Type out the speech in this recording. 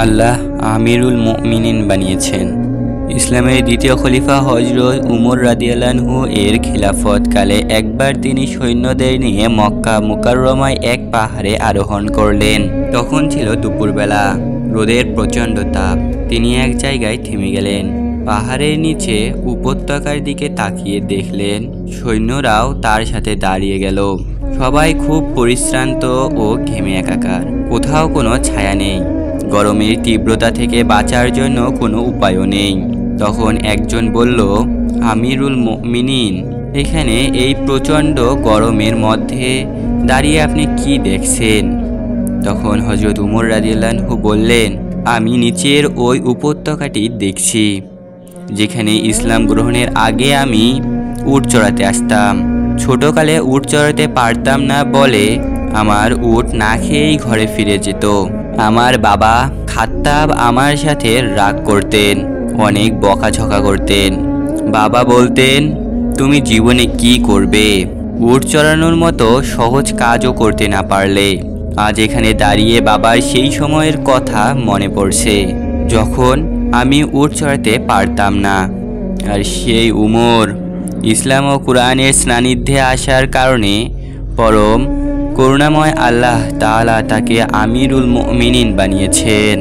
আল্লাহ আমিরুল মুমিনিন বানিয়েছেন। ইসলামের দ্বিতীয় খলিফা হযরত উমর রাদিয়াল্লাহু এর খিলাফতকালে একবার তিনি সৈন্যদের নিয়ে মক্কা মুকাররমায় এক পাহাড়ে আরোহণ করলেন। তখন ছিল দুপুরবেলা, রোদের প্রচণ্ড তাপ। তিনি এক জায়গায় থেমে গেলেন। পাহাড়ের নিচে উপত্যকার দিকে তাকিয়ে দেখলেন সৈন্যরাও তার সাথে দাঁড়িয়ে গেল। সবাই খুব পরিশ্রান্ত ও ঘেমে একাকার। কোথাও কোনো ছায়া নেই। গরমের তীব্রতা থেকে বাঁচার জন্য কোনো উপায়ও নেই। তখন একজন বলল, আমিরুল মুমিনিন, এখানে এই প্রচণ্ড গরমের মধ্যে দাঁড়িয়ে আপনি কি দেখছেন? তখন হযরত উমর রাদিয়াল্লাহু বললেন, আমি নিচের ওই উপত্যকাটি দেখছি, যেখানে ইসলাম গ্রহণের আগে আমি উট চড়াতে আসতাম। ছোটকালে উট চড়াতে পারতাম না বলে আমার উট না খেয়েই ঘরে ফিরে যেত। আমার বাবা খাত্তাব আমার সাথে রাগ করতেন, অনেক বকাঝকা করতেন। বাবা বলতেন, তুমি জীবনে কি করবে? উট চড়ানোর মতো সহজ কাজও করতে না পারলে। আজ এখানে দাঁড়িয়ে বাবার সেই সময়ের কথা মনে পড়ছে, যখন আমি উট চড়াতে পারতাম না। আর সেই উমর ইসলাম ও কুরআনের সান্নিধ্যে আসার কারণে পরম করুণাময় আল্লাহ তাআলা তাকে আমিরুল মুমিনিন বানিয়েছেন।